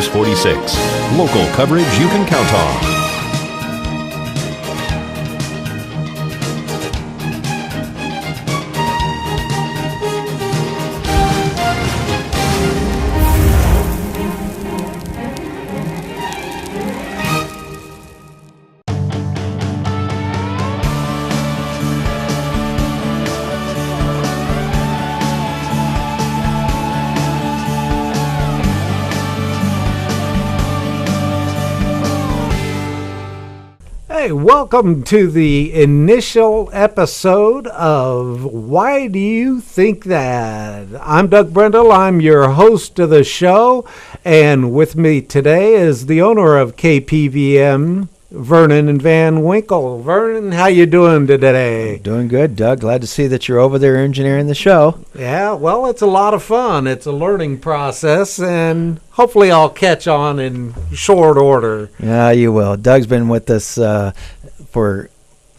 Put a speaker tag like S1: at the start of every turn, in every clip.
S1: News 46. Local coverage you can count on.
S2: Hey, welcome to the initial episode of Why Do You Think That? I'm Doug Brendel. I'm your host of the show, and with me today is the owner of KPVM, Vernon Van Winkle. Vernon, how you doing today?
S3: Doing good, Doug. Glad to see that you're over there engineering the show.
S2: Yeah, well, it's a lot of fun. It's a learning process, and hopefully I'll catch on in short order.
S3: Yeah, you will. Doug's been with us for,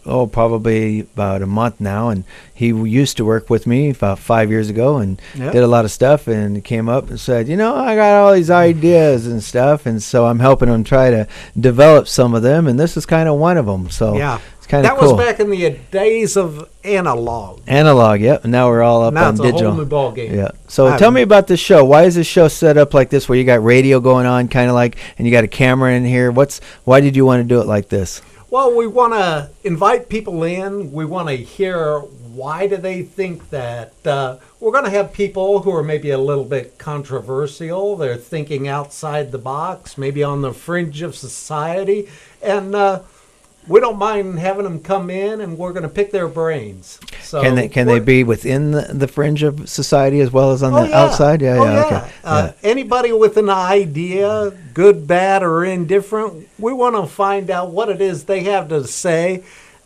S3: probably about a month now, and he used to work with me about 5 years ago and did a lot of stuff, and came up and said, I got all these ideas and stuff, and so I'm helping him try to develop some of them, and this is kind of one of them. So
S2: yeah.
S3: It's kind of
S2: that
S3: cool.
S2: Was back in the days of analog.
S3: Analog, yep. And now we're all up
S2: now
S3: on
S2: it's
S3: digital.
S2: A whole new ball game.
S3: Yeah. So tell me about this show. Why is this show set up like this, where you got radio going on, kind of like, and you got a camera in here? Why did you want to do it like this?
S2: Well, we want to invite people in. We want to hear why do they think that. We're going to have people who are maybe a little bit controversial. They're thinking outside the box, maybe on the fringe of society. And we don't mind having them come in, and we're going to pick their brains. So
S3: can they be within the fringe of society as well as on the outside?
S2: Yeah.
S3: Okay.
S2: Anybody with an idea, good, bad, or indifferent, we want to find out what it is they have to say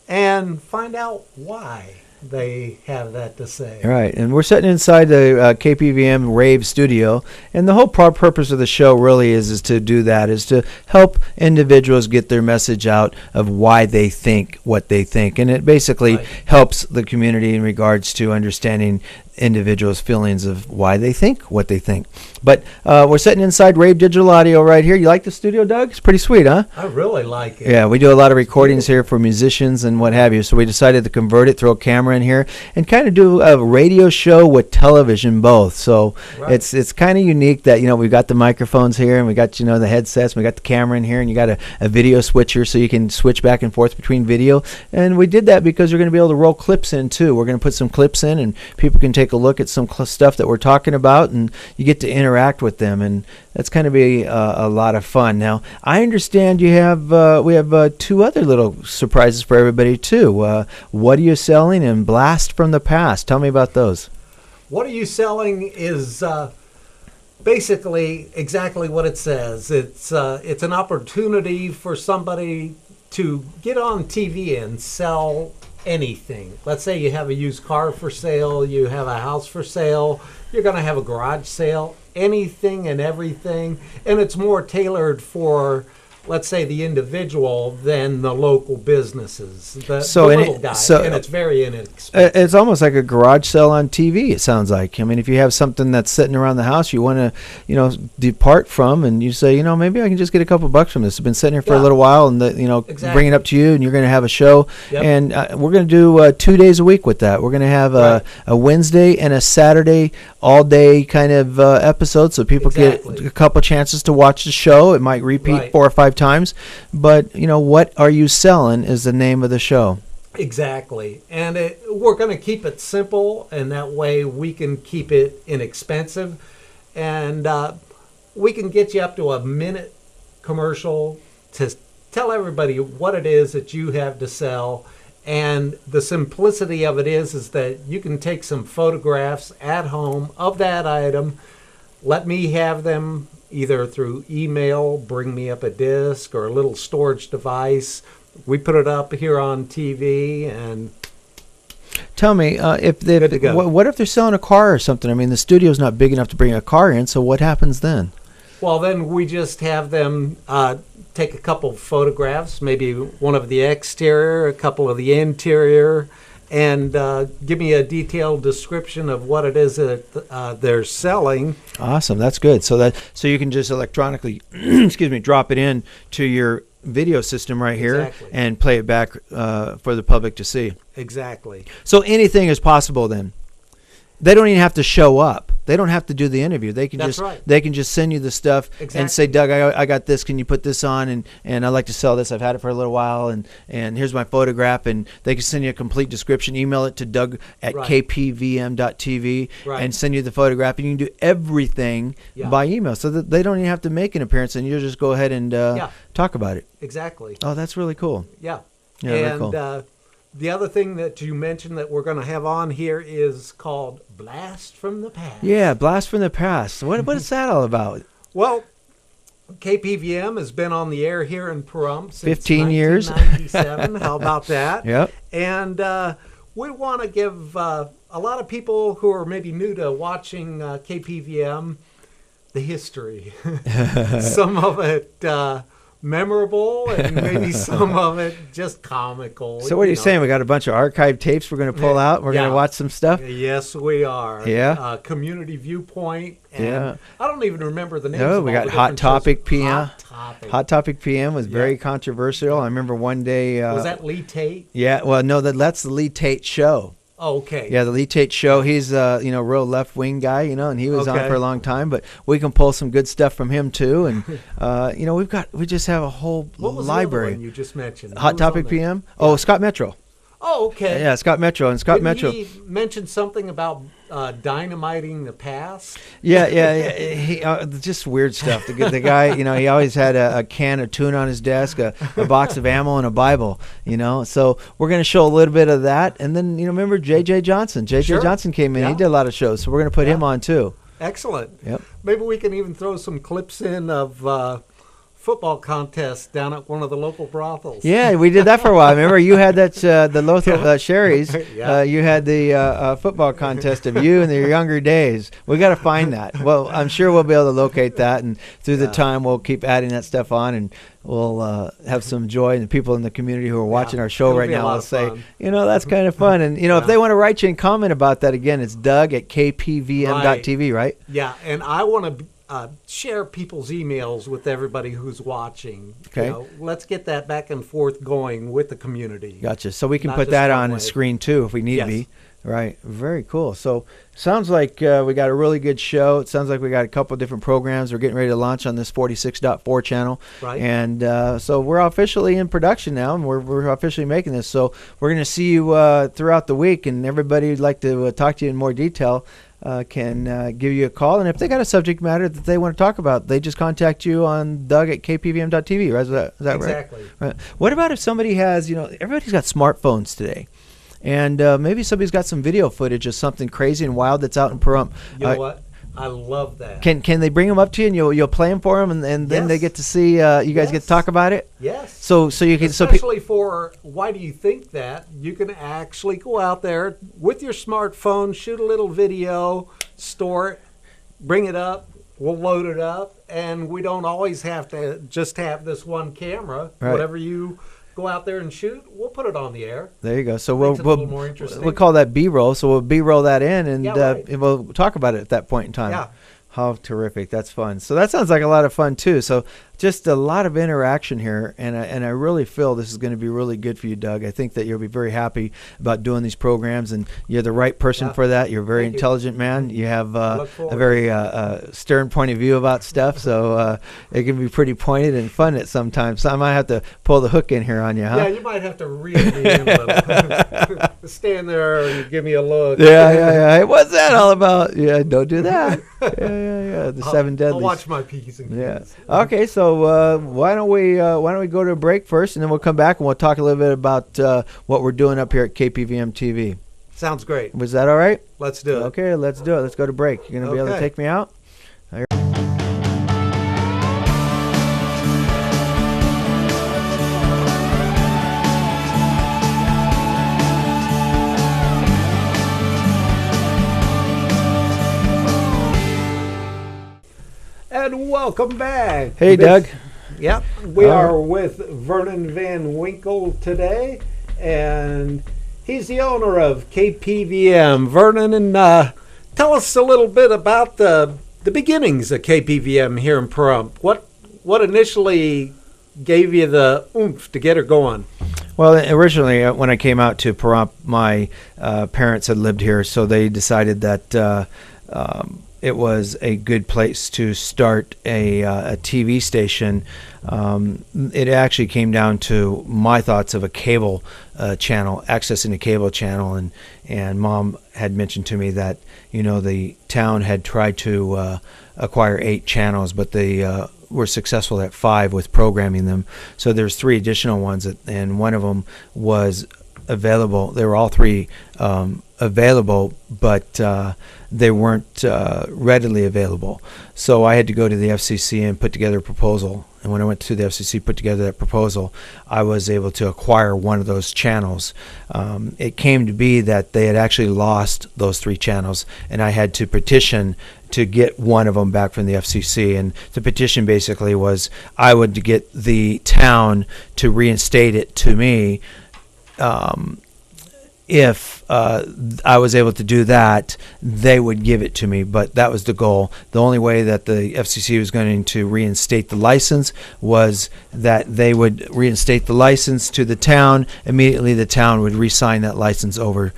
S2: and find out why they have that to say.
S3: Right, and we're sitting inside the KPVM Rave studio, and the whole purpose of the show really is to do that, is to help individuals get their message out of why they think what they think, and it basically helps the community in regards to understanding individuals' feelings of why they think what they think. But we're sitting inside Rave Digital Audio right here. You like the studio, Doug? It's pretty sweet, huh?
S2: I really like it.
S3: Yeah, we do a lot of recordings here for musicians and what have you, so we decided to convert it, throw a camera in here, and kind of do a radio show with television both. So it's kind of unique that, we've got the microphones here, and we got, the headsets, and we got the camera in here, and you got a video switcher so you can switch back and forth between video. And we did that because we're going to be able to roll clips in too. We're going to put some clips in, and people can take a look at some stuff that we're talking about, and you get to interact with them, and that's going to be a lot of fun. Now, I understand you have we have two other little surprises for everybody too. What are you selling and Blast from the Past? Tell me about those.
S2: What are you selling is basically exactly what it says. It's an opportunity for somebody to get on TV and sell anything. Let's say you have a used car for sale, you have a house for sale, you're going to have a garage sale, anything and everything, and it's more tailored for, let's say, the individual than the local businesses. The little guy, and it's very inexpensive.
S3: It's almost like a garage sale on TV, it sounds like. I mean, if you have something that's sitting around the house you want to, depart from, and you say, maybe I can just get a couple bucks from this. It's been sitting here for a little while, and bring it up to you, and you're going to have a show. Yep. And we're going to do 2 days a week with that. We're going to have a Wednesday and a Saturday all-day kind of episode, so people get a couple chances to watch the show. It might repeat 4 or 5 times, but what are you selling is the name of the show.
S2: Exactly. And we're going to keep it simple, and that way we can keep it inexpensive, and we can get you up to a minute commercial to tell everybody what it is that you have to sell. And the simplicity of it is that you can take some photographs at home of that item, let me have them either through email, bring me up a disc or a little storage device. We put it up here on TV, and
S3: tell me, what if they're selling a car or something? I mean, the studio's not big enough to bring a car in, so what happens then?
S2: Well, then we just have them take a couple photographs, maybe one of the exterior, a couple of the interior, and give me a detailed description of what it is that they're selling.
S3: Awesome, that's good. So you can just electronically, excuse me, drop it in to your video system right here.
S2: Exactly.
S3: And play it back for the public to see.
S2: Exactly.
S3: So anything is possible then. They don't even have to show up. They don't have to do the interview. They can they can just send you the stuff and say, Doug, I got this. Can you put this on? And I'd like to sell this. I've had it for a little while, and here's my photograph. And they can send you a complete description. Email it to Doug at KPVM.TV and send you the photograph. And you can do everything by email, so that they don't even have to make an appearance, and you'll just go ahead and talk about it.
S2: Exactly.
S3: Oh, that's really cool.
S2: Yeah.
S3: Yeah,
S2: and
S3: very cool.
S2: The other thing that you mentioned that we're going to have on here is called Blast from the Past.
S3: Yeah, Blast from the Past. What is that all about?
S2: Well, KPVM has been on the air here in Pahrump since
S3: 15 years.
S2: 1997. How about that?
S3: Yep.
S2: And we want to give a lot of people who are maybe new to watching KPVM the history. Some of it memorable, and maybe some of it just comical.
S3: So what are you saying? We got a bunch of archive tapes we're going to pull out. We're going to watch some stuff.
S2: Yes, we are.
S3: Yeah.
S2: Community Viewpoint. And I don't even remember the names.
S3: No,
S2: of
S3: we
S2: all
S3: got
S2: the
S3: Hot
S2: different
S3: Topic
S2: shows.
S3: PM. Hot Topic PM was very
S2: Yeah.
S3: controversial. I remember one day.
S2: Was that Lee Tate?
S3: Yeah. Well, no, that's the Lee Tate show.
S2: Oh, okay.
S3: Yeah, the Lee Tate show. He's real left wing guy, and he was on
S2: Okay.
S3: for a long time. But we can pull some good stuff from him too. And we just have a whole
S2: What was
S3: library.
S2: the other one you just mentioned? Who
S3: Hot
S2: was on
S3: Topic
S2: there?
S3: PM. Oh, Scott Metro.
S2: Oh, okay.
S3: Yeah, Scott Metro and Scott
S2: Didn't
S3: Metro.
S2: he mention something about dynamiting the past?
S3: Yeah. He just weird stuff. The guy, he always had a can of tuna on his desk, a box of ammo, and a Bible. So we're going to show a little bit of that, and then remember J.J. Johnson. J.J.
S2: Sure.
S3: Johnson came in.
S2: Yeah.
S3: He did a lot of shows, so we're going to put him on too.
S2: Excellent.
S3: Yep.
S2: Maybe we can even throw some clips in of football contests down at one of the local brothels.
S3: Yeah, we did that for a while. Remember, you had that the Lothal Sherry's.
S2: Yeah.
S3: You had the football contest of you in your younger days. We got to find that. Well, I'm sure we'll be able to locate that, and through the time we'll keep adding that stuff on, and we'll have some joy. And the people in the community who are watching our show
S2: It'll
S3: right
S2: be a
S3: now
S2: lot
S3: will
S2: of
S3: say,
S2: fun.
S3: that's kind of fun. And if they want to write you and comment about that, again, it's Doug at KPVM.TV, right?
S2: Yeah, and I want to share people's emails with everybody who's watching.
S3: Okay.
S2: Let's get that back and forth going with the community.
S3: Gotcha. So we can
S2: Not
S3: put
S2: just
S3: that
S2: one
S3: on
S2: way.
S3: the screen too if we need
S2: Yes.
S3: to be. Right. Very cool. So sounds like we got a really good show. It sounds like we got a couple of different programs we're getting ready to launch on this 46.4 channel.
S2: Right.
S3: And so we're officially in production now, and we're officially making this. So we're going to see you throughout the week, and everybody who'd like to talk to you in more detail can give you a call. And if they got a subject matter that they want to talk about, they just contact you on Doug at KPVM.TV. Right? Is that
S2: Exactly.
S3: right? What about if somebody has, everybody's got smartphones today. And maybe somebody's got some video footage of something crazy and wild that's out in Pahrump.
S2: You know what? I love that.
S3: Can they bring them up to you and you'll play them for them, and then they
S2: Yes.
S3: get to see you guys get to talk about it?
S2: Yes.
S3: So you can
S2: Especially for Why Do You Think That? You can actually go out there with your smartphone, shoot a little video, store it, bring it up, we'll load it up, and we don't always have to just have this one camera.
S3: Right.
S2: Whatever you go out there and shoot, we'll put it on the air.
S3: There you go. So
S2: Makes it a little more interesting.
S3: we'll call that B-roll. So we'll B-roll that in, and
S2: Yeah, right.
S3: and we'll talk about it at that point in time.
S2: Yeah.
S3: How terrific. That's fun. So that sounds like a lot of fun too. So just a lot of interaction here, and I really feel this is going to be really good for you, Doug. I think that you'll be very happy about doing these programs, and you're the right person for that. You're a very
S2: Thank you.
S3: intelligent man. You have a
S2: Look forward.
S3: very stern point of view about stuff, so it can be pretty pointed and fun at sometimes. So I might have to pull the hook in here on you, huh?
S2: Yeah, you might have to reel me in a little. Stand there and give me a look.
S3: Yeah. Hey, what's that all about? Yeah, don't do that. Yeah. The seven deadlies.
S2: I'll watch my P's and Q's.
S3: Yeah. Okay, so why don't we go to a break first, and then we'll come back and we'll talk a little bit about what we're doing up here at KPVM-TV.
S2: Sounds great.
S3: Was that all right?
S2: Let's do it.
S3: Okay, let's do it. Let's go to break. You're gonna be able to
S2: Okay.
S3: take me out?
S2: And welcome back.
S3: Hey, Doug.
S2: Yep. We are with Vernon Van Winkle today, and He's the owner of KPVM, Vernon, and tell us a little bit about the beginnings of KPVM here in Pahrump. What initially gave you the oomph to get her going?
S3: Well, originally, when I came out to Pahrump, my parents had lived here, so they decided that it was a good place to start a TV station. It actually came down to my thoughts of a cable channel, accessing a cable channel, and Mom had mentioned to me that the town had tried to acquire 8 channels, but they were successful at 5 with programming them. So there's 3 additional ones, and one of them was available. They were all 3 available, but they weren't readily available. So I had to go to the FCC and put together a proposal. And when I went to the FCC, put together that proposal, I was able to acquire one of those channels. It came to be that they had actually lost those 3 channels, and I had to petition to get one of them back from the FCC. And the petition basically was I would get the town to reinstate it to me. If I was able to do that, they would give it to me, but that was the goal. The only way that the FCC was going to reinstate the license was that they would reinstate the license to the town. Immediately, the town would re-sign that license over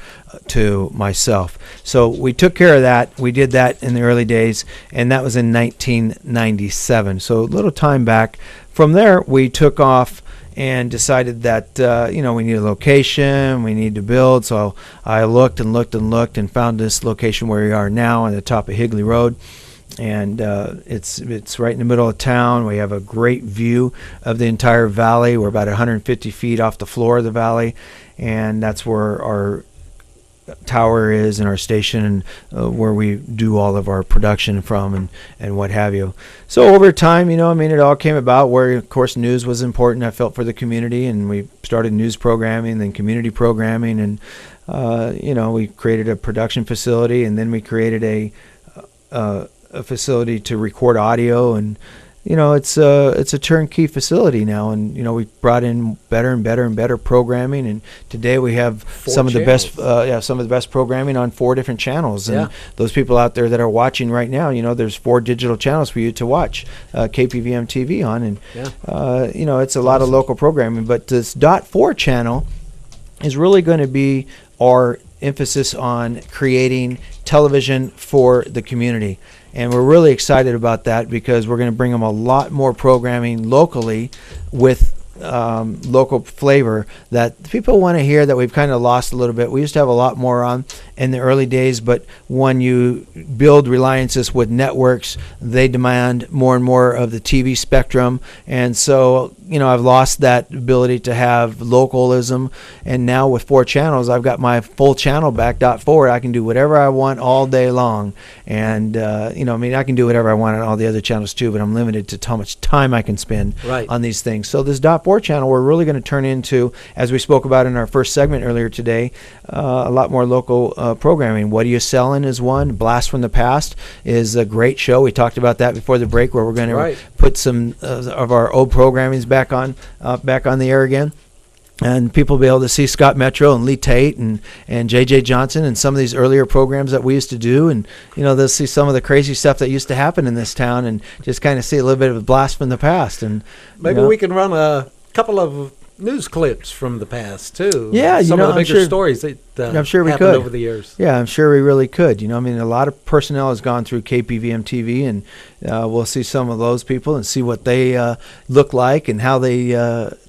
S3: to myself. So we took care of that. We did that in the early days, and that was in 1997. So a little time back. From there, we took off and decided that we need a location, we need to build. So I looked and found this location where we are now on the top of Higley Road, and it's right in the middle of town. We have a great view of the entire valley. We're about 150 feet off the floor of the valley, and that's where our tower is and our station, and where we do all of our production from and what have you. So over time, it all came about where, of course, news was important. I felt for the community, and we started news programming, then community programming, and we created a production facility, and then we created a facility to record audio, and it's a turnkey facility now, and we brought in better and better and better programming, and today we have some of the best programming on 4 different channels. And those people out there that are watching right now, there's 4 digital channels for you to watch KPVM-TV on, and it's a lot of local programming. But this .4 channel is really going to be our emphasis on creating television for the community. And we're really excited about that because we're going to bring them a lot more programming locally with local flavor that people want to hear that we've kind of lost a little bit. We used to have a lot more on in the early days, but when you build reliances with networks, they demand more and more of the TV spectrum. And so, I've lost that ability to have localism. And now with 4 channels, I've got my full channel back, .4. I can do whatever I want all day long. And, I can do whatever I want on all the other channels too, but I'm limited to how much time I can spend on these things. So this .4 channel, we're really going to turn into, as we spoke about in our first segment earlier today, a lot more local programming. What Are You Selling is one. Blast from the Past is a great show. We talked about that before the break, where we're going to put some of our old programmings back on the air again. And people will be able to see Scott Metro and Lee Tate and J.J. Johnson and some of these earlier programs that we used to do. And, they'll see some of the crazy stuff that used to happen in this town and just kind of see a little bit of a blast from the past. And
S2: maybe we can run a couple of news clips from the past too.
S3: Yeah,
S2: some of the bigger stories that
S3: I'm sure we
S2: happened
S3: could
S2: over the years.
S3: Yeah, I'm sure we really could. A lot of personnel has gone through KPVM-TV, and we'll see some of those people and see what they look like and how they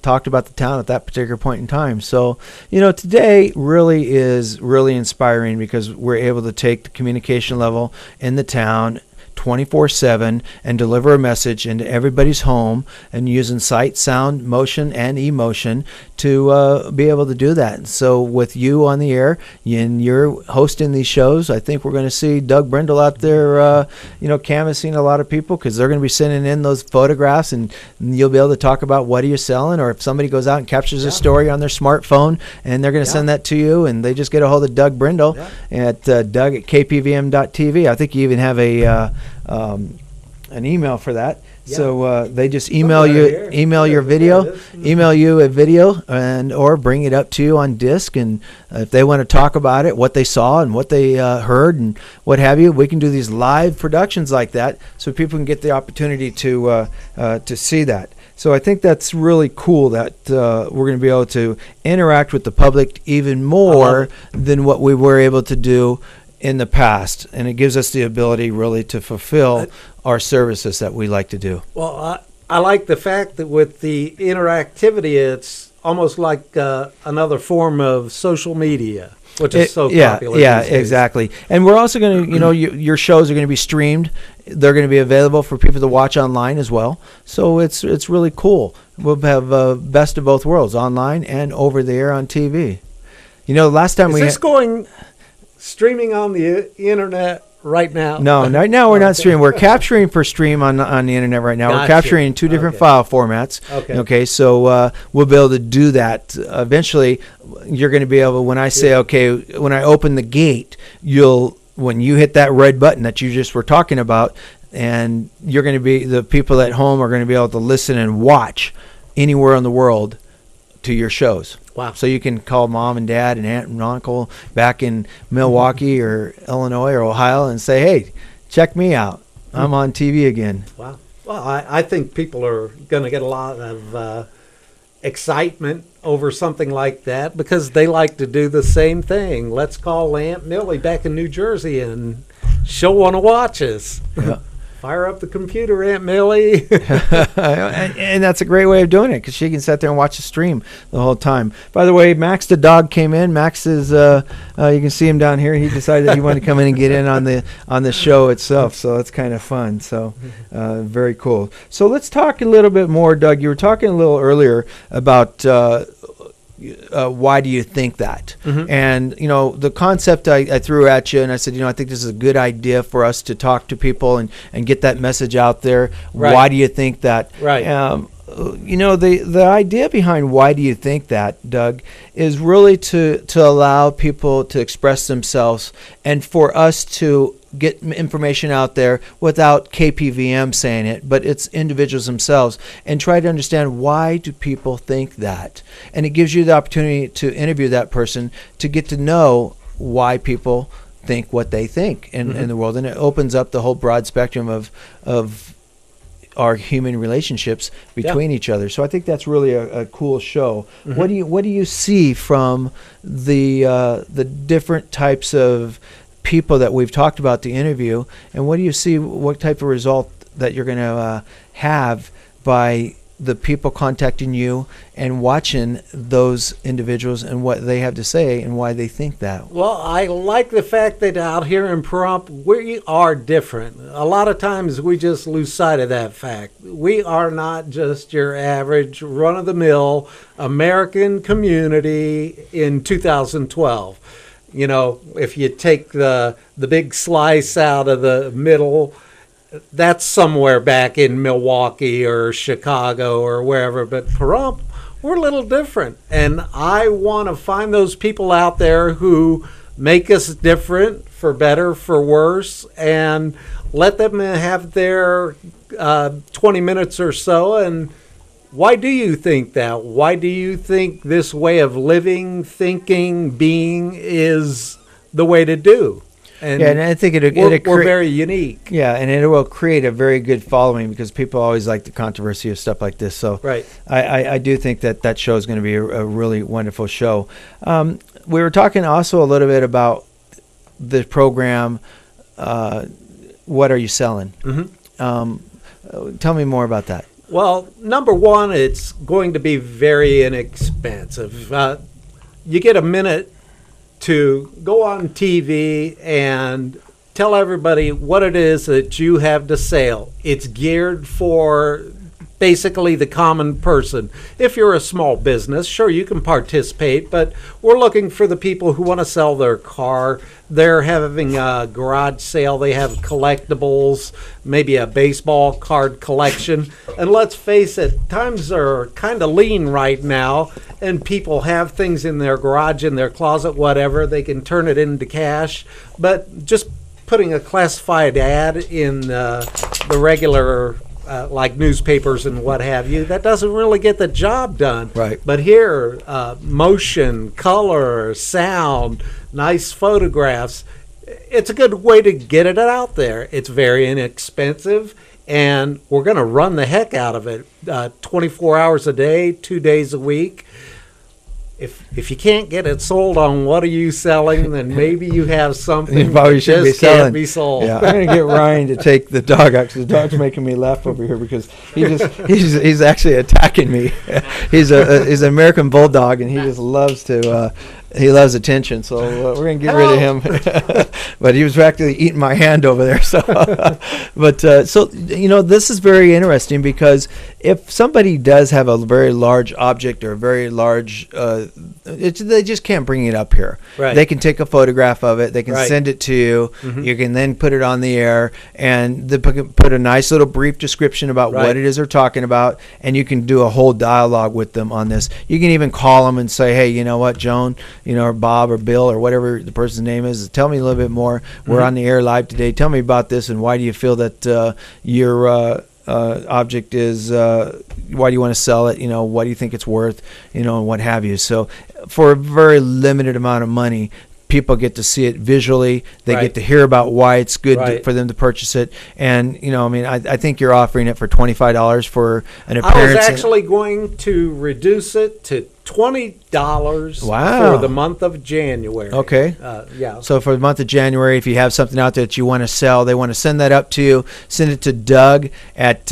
S3: talked about the town at that particular point in time. So, today really is really inspiring because we're able to take the communication level in the town 24/7 and deliver a message into everybody's home, and using sight, sound, motion, and emotion to be able to do that. So with you on the air and you're hosting these shows, I think we're going to see Doug Brindle out there, canvassing a lot of people, because they're going to be sending in those photographs, and you'll be able to talk about what are you selling, or if somebody goes out and captures a story on their smartphone and they're going to send that to you, and they just get a hold of Doug Brindle at Doug at KPVM.TV. I think you even have an email for that. So they just email your video, email you a video, and or bring it up to you on disc. And if they want to talk about it, what they saw and what they heard and what have you, we can do these live productions like that, so people can get the opportunity to see that. So I think that's really cool that we're going to be able to interact with the public even more than what we were able to do in the past, and it gives us the ability really to fulfill our services that we like to do.
S2: Well, I like the fact that with the interactivity, it's almost like another form of social media, which is so popular.
S3: Yeah, exactly. And we're also going to, your shows are going to be streamed. They're going to be available for people to watch online as well. So it's really cool. We'll have best of both worlds, online and over the air on TV. Last time
S2: is this going streaming on the internet right now?
S3: No, right now we're not streaming. We're capturing for stream on the internet right now. We're capturing in two different file formats. Okay, so we'll be able to do that. Eventually, you're going to be able, when I say, when I open the gate, when you hit that red button that you just were talking about, and you're going to be, the people at home are going to be able to listen and watch anywhere in the world to your shows.
S2: Wow.
S3: So you can call mom and dad and aunt and uncle back in Milwaukee or Illinois or Ohio and say, hey, check me out. I'm on TV again.
S2: Wow. Well, I think people are going to get a lot of excitement over something like that because they like to do the same thing. Let's call Aunt Millie back in New Jersey and she'll want to watch us. Yeah. Fire up the computer, Aunt Millie.
S3: and that's a great way of doing it because she can sit there and watch the stream the whole time. By the way, Max the dog came in. Max is, you can see him down here. He decided that he wanted to come in and get in on the show itself, so it's kind of fun. So very cool. So let's talk a little bit more, Doug. You were talking a little earlier about why do you think that? Mm-hmm. And, the concept I threw at you, and I said, I think this is a good idea for us to talk to people and get that message out there. Right. Why do you think that?
S2: Right.
S3: The idea behind why do you think that, Doug, is really to allow people to express themselves and for us to get information out there without KPVM saying it, but it's individuals themselves, and try to understand why do people think that. And it gives you the opportunity to interview that person to get to know why people think what they think in the world. And it opens up the whole broad spectrum of our human relationships between each other. So I think that's really a cool show. Mm-hmm. What do you see from the different types of people that we've talked about the interview, and what do you see, what type of result that you're going to have by the people contacting you and watching those individuals and what they have to say and why they think that?
S2: Well, I like the fact that out here in Pahrump, we are different. A lot of times we just lose sight of that fact. We are not just your average run-of-the-mill American community in 2012. If you take the big slice out of the middle, that's somewhere back in Milwaukee or Chicago or wherever. But Pahrump, we're a little different. And I want to find those people out there who make us different, for better, for worse, and let them have their 20 minutes or so. And why do you think that? Why do you think this way of living, thinking, being is the way to do?
S3: And I think
S2: we're very unique.
S3: Yeah, and it will create a very good following because people always like the controversy of stuff like this. So
S2: right.
S3: I do think that show is going to be a really wonderful show. We were talking also a little bit about the program, What Are You Selling? Mm-hmm. Tell me more about that.
S2: Well, number one, it's going to be very inexpensive. You get a minute to go on TV and tell everybody what it is that you have to sell. It's geared for basically the common person. If you're a small business, sure, you can participate, but we're looking for the people who want to sell their car. They're having a garage sale. They have collectibles, maybe a baseball card collection. And let's face it, times are kind of lean right now, and people have things in their garage, in their closet, whatever. They can turn it into cash. But just putting a classified ad in the regular like newspapers and what have you, that doesn't really get the job done.
S3: Right.
S2: But here, motion, color, sound, nice photographs, it's a good way to get it out there. It's very inexpensive, and we're going to run the heck out of it 24 hours a day, 2 days a week. If you can't get it sold on What Are You Selling, then maybe you have something
S3: You probably
S2: that
S3: shouldn't
S2: just
S3: be selling.
S2: can't be sold.
S3: Yeah, I'm gonna get Ryan to take the dog out because the dog's making me laugh over here because he's actually attacking me. He's an American bulldog and he just loves to. He loves attention, so we're gonna get rid of him. But he was practically eating my hand over there. So, so this is very interesting because if somebody does have a very large object or a very large, they just can't bring it up here.
S2: Right.
S3: They can take a photograph of it. They can
S2: Right.
S3: send it to you.
S2: Mhm.
S3: You can then put it on the air and put a nice little brief description about
S2: Right.
S3: what it is they're talking about, and you can do a whole dialogue with them on this. You can even call them and say, hey, you know what, Joan, or Bob or Bill or whatever the person's name is, tell me a little bit more. We're on the air live today. Tell me about this, and why do you feel that your object is, why do you want to sell it? What do you think it's worth? And what have you. So for a very limited amount of money, people get to see it visually. They
S2: Right.
S3: get to hear about why it's good
S2: Right.
S3: for them to purchase it. And, I think you're offering it for $25 for an
S2: I
S3: appearance.
S2: was actually going to reduce it to $20
S3: Wow.
S2: for the month of January.
S3: Okay.
S2: Yeah.
S3: So for the month of January, if you have something out there that you want to sell, they want to send that up to you. Send it to Doug at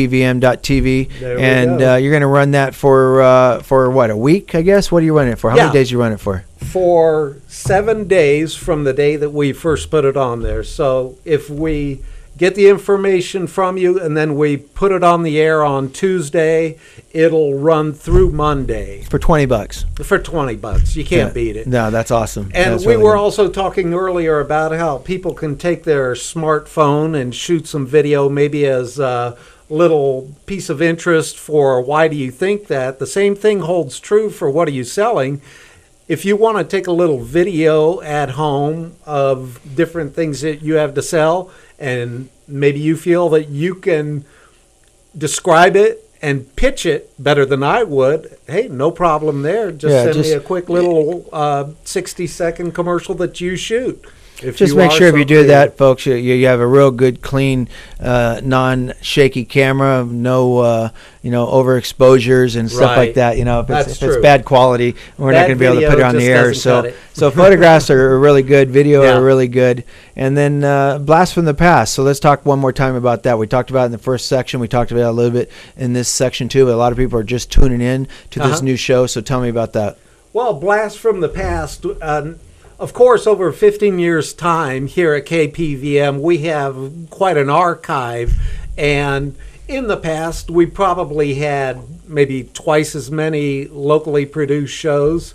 S3: KPVM.TV.
S2: There we
S3: And
S2: go.
S3: you're going to run that for what, a week, I guess? What are you running it for? How
S2: Yeah.
S3: many days you run it for?
S2: For 7 days from the day that we first put it on there. So if we get the information from you and then we put it on the air on Tuesday, it'll run through Monday
S3: For $20.
S2: for $20. You can't
S3: Yeah.
S2: beat it.
S3: No, that's awesome.
S2: And
S3: That's
S2: we
S3: really
S2: were
S3: good.
S2: also talking earlier about how people can take their smartphone and shoot some video, maybe as a little piece of interest for why do you think that. The same thing holds true for what are you selling. If you want to take a little video at home of different things that you have to sell, and maybe you feel that you can describe it and pitch it better than I would, hey, no problem there. Just
S3: Yeah,
S2: send me
S3: just-
S2: a quick little 60-second commercial that you shoot. If
S3: Just
S2: you
S3: make
S2: are
S3: sure if
S2: so
S3: you do
S2: creative.
S3: that, folks, you have a real good, clean, non-shaky camera, no overexposures and stuff like
S2: Right.
S3: that. If
S2: That's
S3: it's
S2: true.
S3: bad quality, we're not
S2: Bad
S3: going to be able to
S2: video
S3: put it on the
S2: just
S3: air.
S2: doesn't
S3: So
S2: cut it.
S3: so photographs are really good, video
S2: Yeah.
S3: are really good, and then blast from the past. So let's talk one more time about that. We talked about it in the first section. We talked about it a little bit in this section too. But a lot of people are just tuning in to this new show. So tell me about that.
S2: Well, Blast from the Past, of course, over 15 years' time here at KPVM, we have quite an archive. And in the past, we probably had maybe twice as many locally produced shows.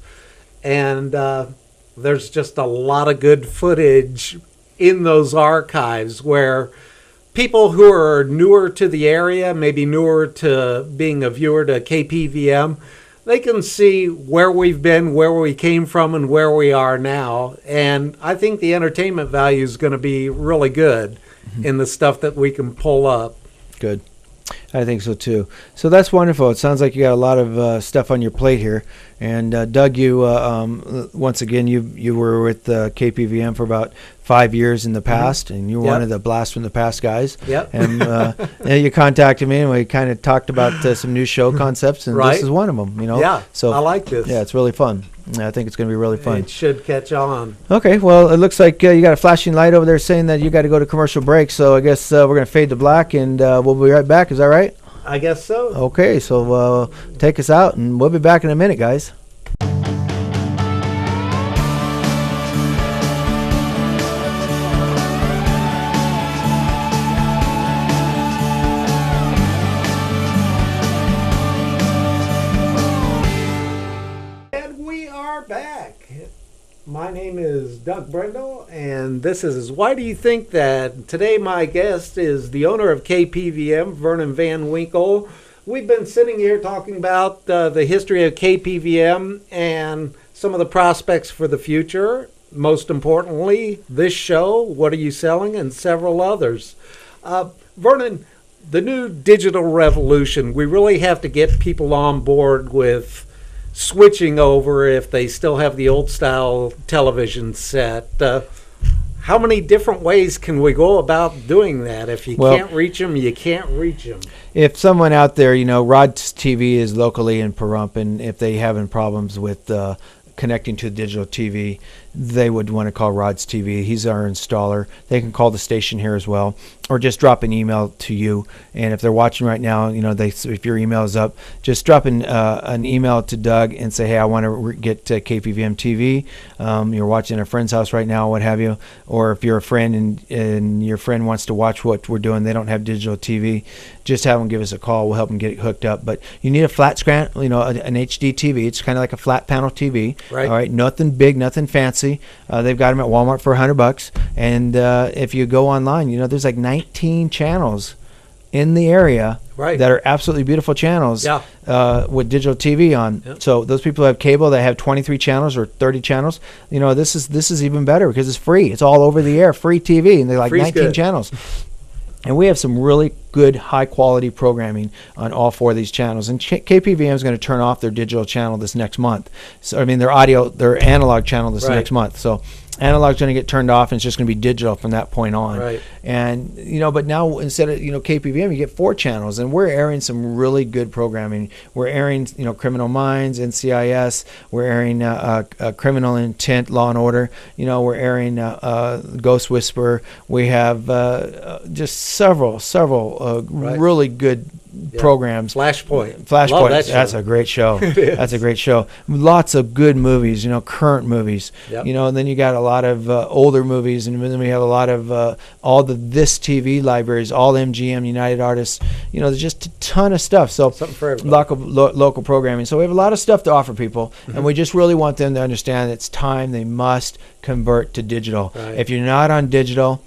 S2: And there's just a lot of good footage in those archives where people who are newer to the area, maybe newer to being a viewer to KPVM, they can see where we've been, where we came from, and where we are now. And I think the entertainment value is going to be really good in the stuff that we can pull up.
S3: Good. I think so too. So that's wonderful. It sounds like you got a lot of stuff on your plate here. And Doug, you once again you were with KPVM for about 5 years in the past, and you were
S2: Yep.
S3: one of the Blast from the Past guys.
S2: Yep.
S3: And you contacted me, and we kind of talked about some new show concepts, and
S2: Right.
S3: this is one of them.
S2: Yeah,
S3: So
S2: I like this.
S3: Yeah, it's really fun. I think it's going to be really fun.
S2: It should catch on.
S3: Okay, well, it looks like you got a flashing light over there saying that you got to go to commercial break. So I guess we're going to fade to black, and we'll be right back. Is that right?
S2: I guess so.
S3: Okay, so take us out, and we'll be back in a minute, guys.
S2: And we are back. My name is Doug Brendel, and this is Why Do You Think That? Today my guest is the owner of KPVM, Vernon Van Winkle. We've been sitting here talking about the history of KPVM and some of the prospects for the future. Most importantly, this show, What Are You Selling, and several others. Vernon, the new digital revolution, we really have to get people on board with switching over if they still have the old style television set. How many different ways can we go about doing that? If you can't reach them, you can't reach them.
S3: If someone out there, Rod's TV is locally in Pahrump, and if they having problems with connecting to digital TV, they would want to call Rod's TV. He's our installer. They can call the station here as well, or just drop an email to you. And if they're watching right now, if your email is up, just drop an email to Doug and say, hey, I want to get KPVM-TV. You're watching at a friend's house right now, what have you. Or if you're a friend and your friend wants to watch what we're doing, they don't have digital TV, just have them give us a call. We'll help them get it hooked up. But you need a flat screen, an HD TV. It's kind of like a flat panel TV.
S2: Right.
S3: All right, nothing big, nothing fancy. They've got them at Walmart for $100, and if you go online, there's like 19 channels in the area that are absolutely beautiful channels with digital TV on. Yep. So those people who have cable that have 23 channels or 30 channels, this is even better because it's free. It's all over the air, free TV, and they're like 19 channels. And we have some really good, high-quality programming on all 4 of these channels. And KPVM is going to turn off their digital channel this next month. So, their analog channel this next month. So analog's going to get turned off, and it's just going to be digital from that point on.
S2: Right.
S3: And but now instead of KPVM, you get 4 channels, and we're airing some really good programming. We're airing Criminal Minds, NCIS. We're airing Criminal Intent, Law and Order. We're airing Ghost Whisperer. We have just several really good programs.
S2: Flashpoint.
S3: Love that
S2: show.
S3: That's a great show. That's a great show. Lots of good movies, current movies.
S2: Yep.
S3: And then you got a lot of older movies, and then we have a lot of all the This TV libraries, all MGM, United Artists. There's just a ton of stuff. So
S2: something for everybody.
S3: Local programming. So we have a lot of stuff to offer people, and we just really want them to understand it's time they must convert to digital.
S2: Right.
S3: If you're not on digital,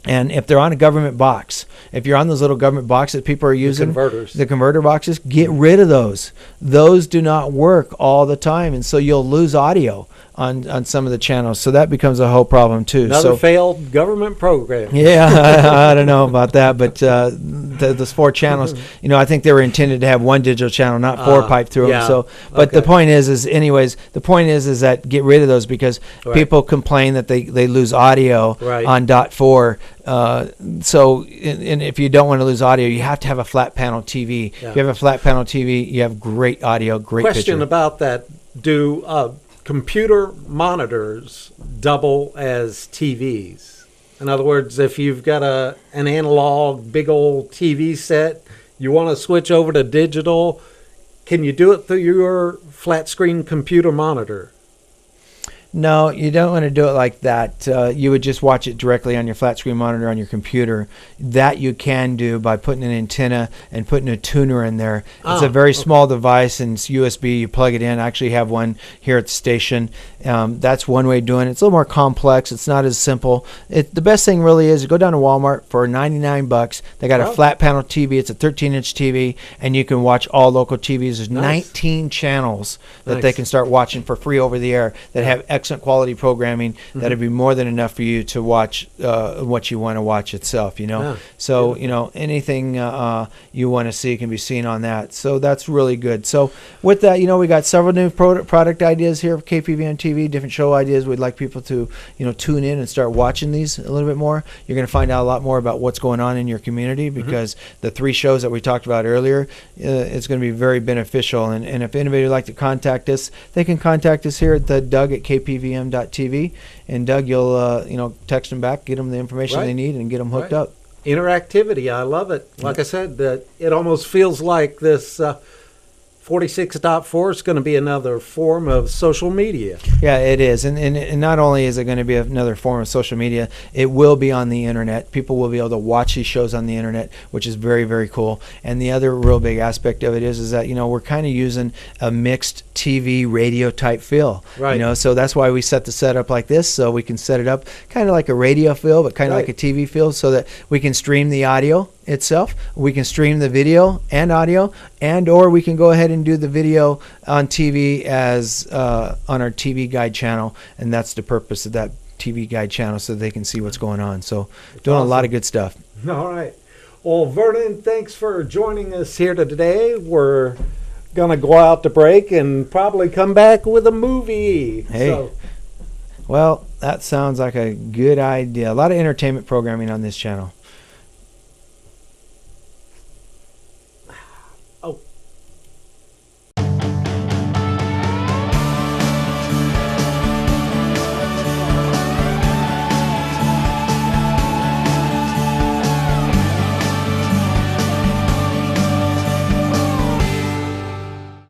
S3: and if they're on a government box, if you're on those little government boxes that people are using, the converter boxes, get rid of those. Those do not work all the time, and so you'll lose audio on some of the channels. So that becomes a whole problem too.
S2: Another failed government program.
S3: Yeah, I don't know about that, but those 4 channels, I think they were intended to have 1 digital channel, not 4 piped through them. So, but the point is that get rid of those because people complain that they lose audio on .4. And if you don't want to lose audio, you have to have a flat panel TV. Yeah. If you have a flat panel TV, you have great audio, great picture.
S2: Question about that: do computer monitors double as TVs? In other words, if you've got an analog big old TV set, you want to switch over to digital, can you do it through your flat screen computer monitor?
S3: No, you don't want to do it like that. You would just watch it directly on your flat screen monitor on your computer. That you can do by putting an antenna and putting a tuner in there. It's a very small device, and it's USB. You plug it in. I actually have one here at the station. That's one way of doing it. It's a little more complex. It's not as simple. The best thing really is to go down to Walmart for $99. They got a flat panel TV. It's a 13-inch TV, and you can watch all local TVs. There's 19 channels that they can start watching for free over the air that have excellent quality programming. That'd be more than enough for you to watch what you want to watch itself. So anything you want to see can be seen on that. So that's really good. So with that, we got several new product ideas here for KPVM-TV, different show ideas. We'd like people to tune in and start watching these a little bit more. You're going to find out a lot more about what's going on in your community because the 3 shows that we talked about earlier, it's going to be very beneficial. And if anybody would like to contact us, they can contact us here at the Doug at KPVM.TV, and Doug, you'll text them back, get them the information they need, and get them hooked up.
S2: Interactivity, I love it. Like I said, it almost feels like this 46.4 is going to be another form of social media.
S3: Yeah, it is. And not only is it going to be another form of social media, it will be on the internet. People will be able to watch these shows on the internet, which is very, very cool. And the other real big aspect of it is that, we're kind of using a mixed TV radio type feel. Right. So that's why we set the setup like this, so we can set it up kind of like a radio feel, but kind of like a TV feel, so that we can stream the audio itself, we can stream the video and audio, or we can go ahead and do the video on TV as on our TV guide channel, and that's the purpose of that TV guide channel, so they can see what's going on. So doing a lot of good stuff.
S2: All right. Well, Vernon, thanks for joining us here today. We're going to go out to break and probably come back with a movie.
S3: Hey. Well, that sounds like a good idea. A lot of entertainment programming on this channel.
S2: Oh.